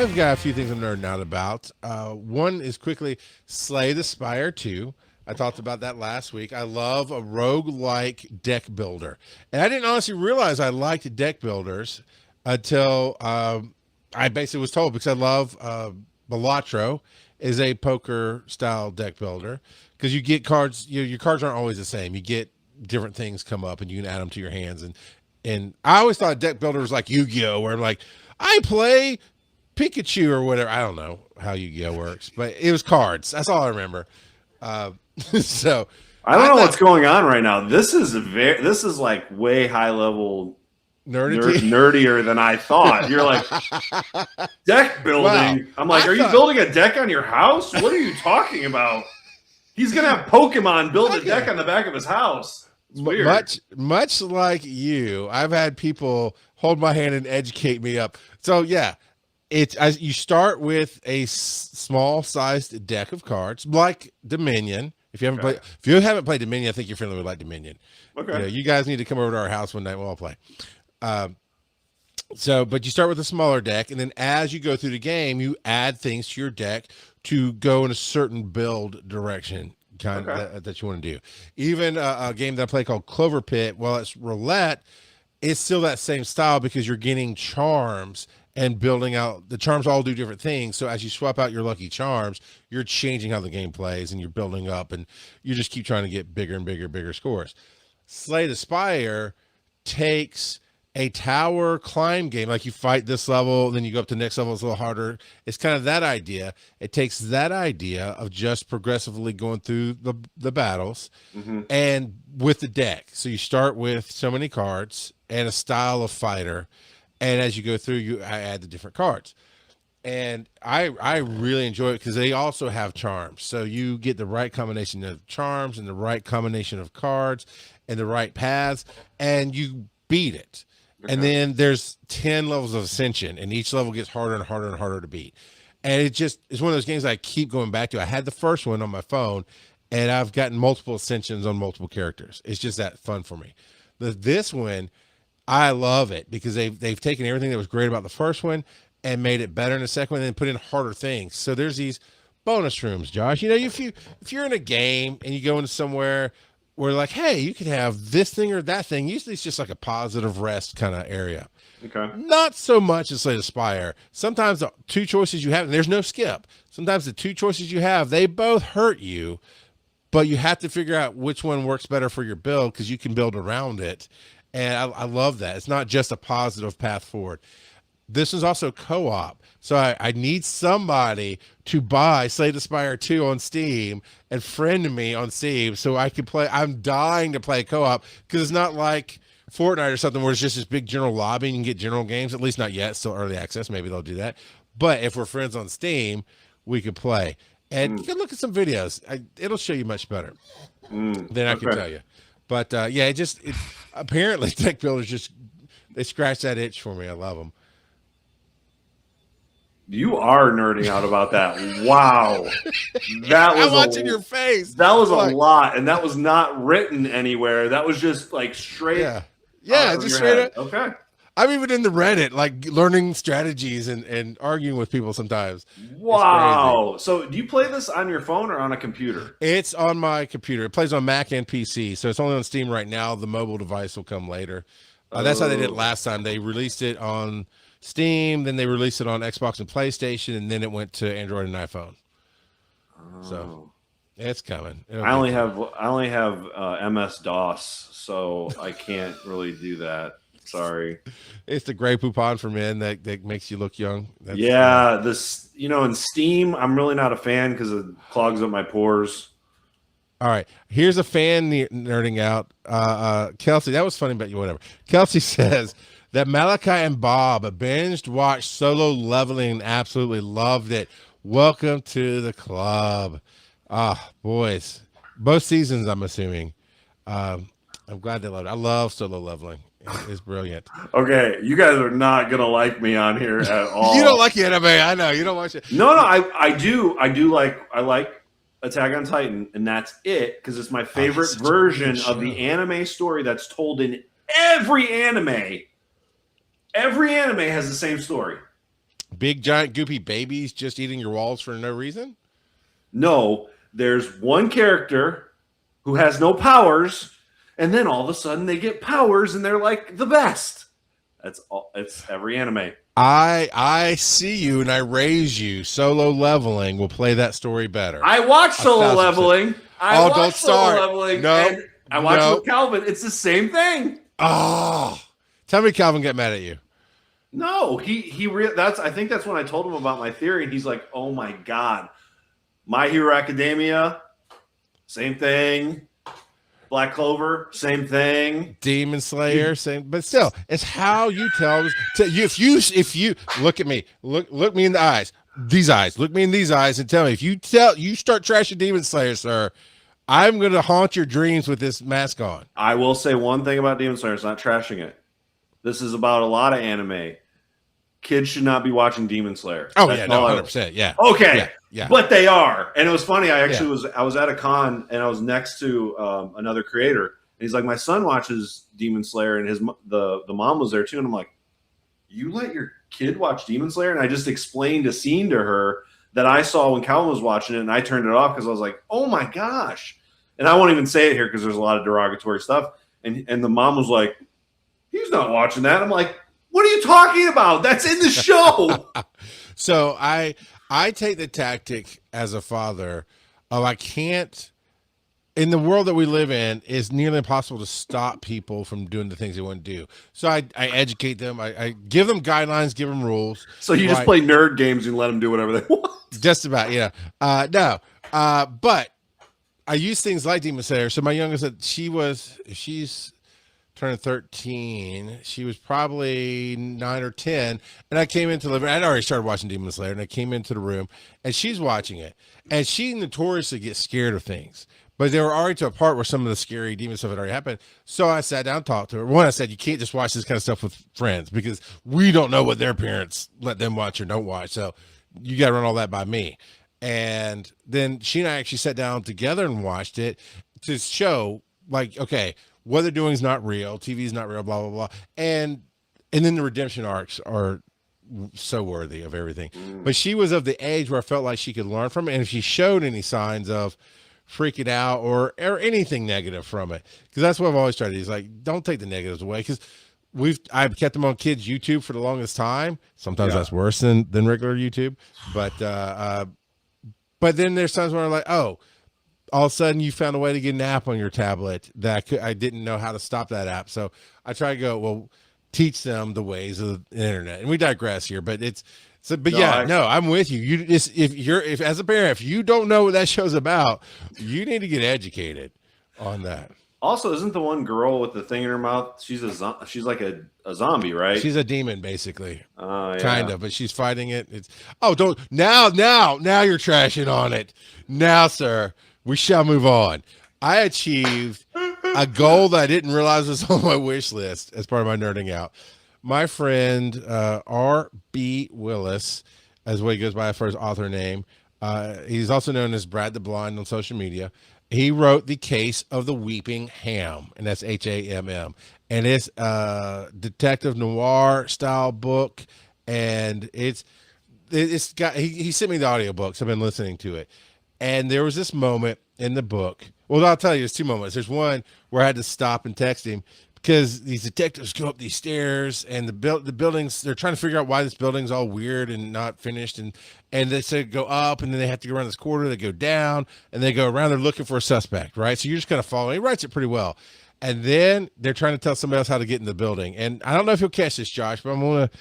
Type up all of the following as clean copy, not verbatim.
I've got a few things I'm nerding out about. One is quickly Slay the Spire 2. I talked about that last week. I love a rogue-like deck builder. And I didn't honestly realize I liked deck builders until I basically was told, because I love Balatro is a poker-style deck builder, because you get cards, your cards aren't always the same. You get different things come up, and you can add them to your hands. And I always thought deck builder was like Yu-Gi-Oh, where I'm like, I play Pikachu or whatever. I don't know how Yu-Gi-Oh works, but it was cards. That's all I remember. So I don't know what's going on right now. This is like way high level nerdier than I thought. You're like deck building. Wow. I'm like, are you building a deck on your house? What are you talking about? He's gonna have Pokemon build a deck on the back of his house. It's weird. Much like you, I've had people hold my hand and educate me up. So yeah, you start with a small sized deck of cards like Dominion. If you haven't played Dominion, I think you're familiar with like Dominion. Okay. You guys need to come over to our house one night. We'll all play. But you start with a smaller deck, and then as you go through the game, you add things to your deck to go in a certain build direction that you want to do. Even a game that I play called Clover Pit, while it's roulette, it's still that same style, because you're getting charms and building out. The charms all do different things. So as you swap out your lucky charms, you're changing how the game plays, and you're building up, and you just keep trying to get bigger and bigger scores. Slay the Spire takes a tower climb game, like you fight this level, then you go up to the next level, it's a little harder. It's kind of that idea. It takes that idea of just progressively going through the battles and with the deck. So you start with so many cards and a style of fighter, and as you go through, I add the different cards. And I really enjoy it because they also have charms. So you get the right combination of charms and the right combination of cards and the right paths, and you beat it. And then there's 10 levels of ascension, and each level gets harder and harder and harder to beat. And it's one of those games I keep going back to. I had the first one on my phone, and I've gotten multiple ascensions on multiple characters. It's just that fun for me. This one, I love it because they've taken everything that was great about the first one and made it better in the second one, and then put in harder things. So there's these bonus rooms, Josh. If you're in a game and you go into somewhere where like, hey, you could have this thing or that thing. Usually it's just like a positive rest kind of area. Okay. Not so much in Slay the Spire. Sometimes the two choices you have, and there's no skip. Sometimes the two choices you have, they both hurt you, but you have to figure out which one works better for your build, because you can build around it. And I love that. It's not just a positive path forward. This is also co-op. So I need somebody to buy Slay the Spire 2 on Steam and friend me on Steam so I can play. I'm dying to play co-op, because it's not like Fortnite or something where it's just this big general lobby and you can get general games. At least not yet. It's still early access. Maybe they'll do that. But if we're friends on Steam, we could play. And you can look at some videos. It'll show you much better than I can tell you. But yeah, apparently tech builders they scratch that itch for me. I love them. You are nerding out about that. Wow. I'm watching your face. That was a lot, and that was not written anywhere. That was just like straight. Yeah, just straight up. Okay. I'm even in the Reddit, like learning strategies and arguing with people sometimes. Wow. So do you play this on your phone or on a computer? It's on my computer. It plays on Mac and PC. So it's only on Steam right now. The mobile device will come later. That's how they did it last time. They released it on Steam, then they released it on Xbox and PlayStation, and then it went to Android and iPhone. So it's coming. I only have MS DOS, so I can't really do that. Sorry. It's the Grey Poupon for men that makes you look young. This in Steam, I'm really not a fan because it clogs up my pores. All right, here's a fan nerding out. Kelsey, that was funny, but whatever. Kelsey says that Malachi and Bob binged watched Solo Leveling and absolutely loved it. Welcome to the club. Boys, both seasons, I'm assuming. I'm glad they loved it. I love Solo Leveling. It's brilliant. Okay, you guys are not gonna like me on here at all. You don't like anime, I know. You don't watch it. No, I do. I like Attack on Titan, and that's it, because it's my favorite version of the anime story that's told in every anime. Every anime has the same story. Big giant goopy babies just eating your walls for no reason? No, there's one character who has no powers, and then all of a sudden they get powers and they're like the best. That's all. It's every anime. I see you and I raise you. Solo Leveling will play that story better. I watched Solo Leveling. Don't start. Leveling. No, and I watched with Calvin. It's the same thing. Oh, tell me Calvin get mad at you. No, I think that's when I told him about my theory, and he's like, "Oh my god, My Hero Academia, same thing. Black Clover, same thing. Demon Slayer, same. But still, it's how you tell. If you look at me, look me in the eyes. These eyes, look me in these eyes, and tell me if you start trashing Demon Slayer, sir, I'm going to haunt your dreams with this mask on. I will say one thing about Demon Slayer. It's not trashing it. This is about a lot of anime. Kids should not be watching Demon Slayer. Oh, yeah, no, 100%. Yeah. Okay. Yeah. But they are. And it was funny. I was at a con and I was next to another creator. And he's like, my son watches Demon Slayer, and the mom was there too. And I'm like, you let your kid watch Demon Slayer? And I just explained a scene to her that I saw when Calvin was watching it, and I turned it off because I was like, oh my gosh. And I won't even say it here because there's a lot of derogatory stuff. And the mom was like, he's not watching that. I'm like, what are you talking about? That's in the show. So I take the tactic as a father of I can't, in the world that we live in, it's nearly impossible to stop people from doing the things they want to do. So I educate them. I give them guidelines, give them rules. So you just play nerd games and let them do whatever they want? Just about, yeah. No. But I use things like Demon Slayer. So my youngest, she's turning 13. She was probably 9 or 10. And I came into the living room. I'd already started watching Demon Slayer, and I came into the room, and she's watching it. And she notoriously gets scared of things. But they were already to a part where some of the scary demon stuff had already happened. So I sat down and talked to her. One, I said, you can't just watch this kind of stuff with friends because we don't know what their parents let them watch or don't watch. So you got to run all that by me. And then she and I actually sat down together and watched it to show, like, okay, what they're doing is not real. TV is not real, blah, blah, blah. And then the redemption arcs are so worthy of everything. But she was of the age where I felt like she could learn from it. And if she showed any signs of freaking out or anything negative from it, because that's what I've always tried to do, is like, don't take the negatives away, because I've kept them on kids' YouTube for the longest time. Sometimes that's worse than regular YouTube, but then there's times where I'm like, oh, all of a sudden you found a way to get an app on your tablet that I didn't know how to stop that app. So I try to go, well, teach them the ways of the internet. And we digress here, but I'm with you. If as a parent, if you don't know what that show's about, you need to get educated on that. Also, isn't the one girl with the thing in her mouth? She's like a zombie, right? She's a demon, basically. Yeah. Kind of, but she's fighting it. Now you're trashing on it. Now, sir, we shall move on. I achieved a goal that I didn't realize was on my wish list as part of my nerding out. My friend R.B. Willis, as what he goes by for his author name, he's also known as Brad the Blind on social media. He wrote The Case of the Weeping Ham, and that's Hamm. And it's a detective noir style book, and he sent me the audiobooks. I've been listening to it. And there was this moment in the book. Well, I'll tell you, there's two moments. There's one where I had to stop and text him, because these detectives go up these stairs, and the buildings, they're trying to figure out why this building's all weird and not finished. And they say go up, and then they have to go around this corridor. They go down, and they go around. They're looking for a suspect, right? So you're just kind of following. He writes it pretty well. And then they're trying to tell somebody else how to get in the building. And I don't know if you'll catch this, Josh, but I'm going to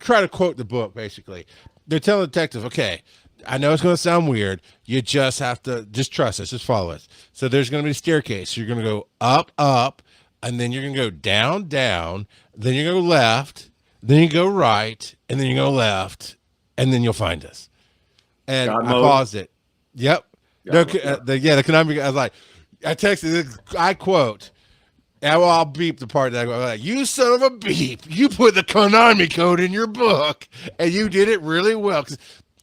try to quote the book, basically. They're telling the detective, okay, I know it's going to sound weird. You just have to just trust us. Just follow us. So there's going to be a staircase. You're going to go up, and then you're going to go down, then you're going to go left, then you go right, and then you go left, and then you'll find us. And I paused it. Yep. The Konami, I was like, I texted, I quote, I'll beep the part that I go, like, you son of a beep. You put the Konami code in your book, and you did it really well. Because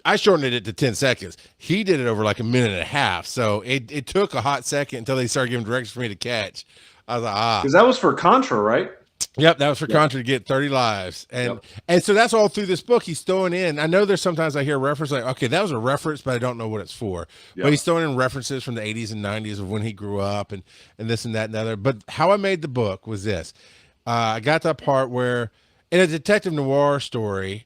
I shortened it to 10 seconds. He did it over like a minute and a half. So it took a hot second until they started giving directions for me to catch. I was like, because that was for Contra, right? Yep, that was for Contra to get 30 lives. And so that's all through this book. He's throwing in, I know there's sometimes I hear a reference like, okay, that was a reference, but I don't know what it's for. But he's throwing in references from the 80s and 90s of when he grew up and this and that and the other. But how I made the book was this. I got that part where in a detective noir story,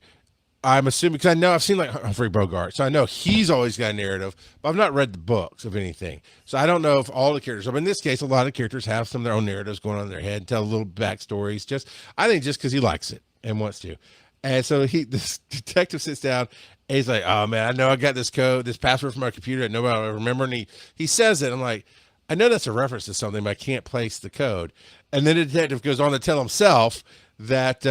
I'm assuming, because I know I've seen like Humphrey Bogart, so I know he's always got a narrative, but I've not read the books of anything. So I don't know if all the characters, but in this case, a lot of characters have some of their own narratives going on in their head, tell little backstories, I think just because he likes it and wants to. And so this detective sits down and he's like, oh man, I know I got this code, this password from my computer that nobody will remember. And he says it. I'm like, I know that's a reference to something, but I can't place the code. And then the detective goes on to tell himself that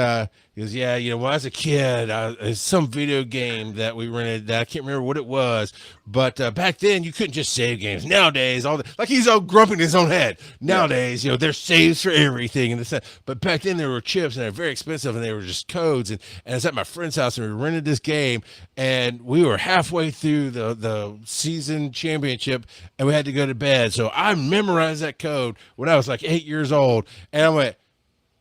he goes, yeah, when I was a kid, it's some video game that we rented that I can't remember what it was, but back then you couldn't just save games. Nowadays, like he's all grumping in his own head. Nowadays, there's saves for everything, and but back then there were chips and they're very expensive and they were just codes. And I was at my friend's house and we rented this game and we were halfway through the season championship and we had to go to bed. So I memorized that code when I was like 8 years old, and I went,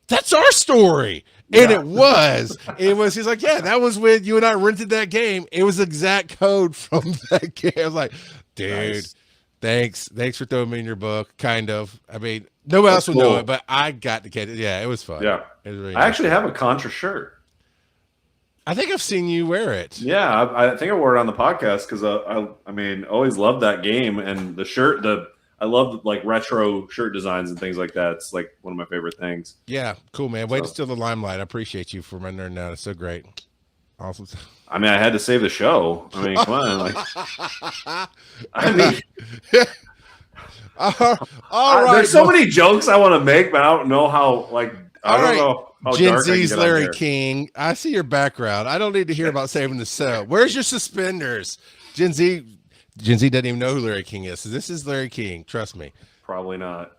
that's our story. And it was, he's like, yeah, that was when you and I rented that game. It was the exact code from that game. I was like, dude, thanks for throwing me in your book. Kind of. I mean, nobody else would know it, but I got to get it. Yeah, it was fun. Yeah. It was really I actually have a Contra shirt. I think I've seen you wear it. Yeah, I think I wore it on the podcast because I mean, always loved that game, and the shirt, I love like retro shirt designs and things like that. It's like one of my favorite things. Yeah, cool, man. Way to steal the limelight. I appreciate you for my nerd out. It's so great. Awesome. I mean, I had to save the show. I mean, come on. Like, I mean, all right. There's so many jokes I want to make, but I don't know how. Like, I don't know how Gen Z's Larry King. I see your background. I don't need to hear about saving the show. Where's your suspenders? Gen Z doesn't even know who Larry King is. So this is Larry King. Trust me. Probably not.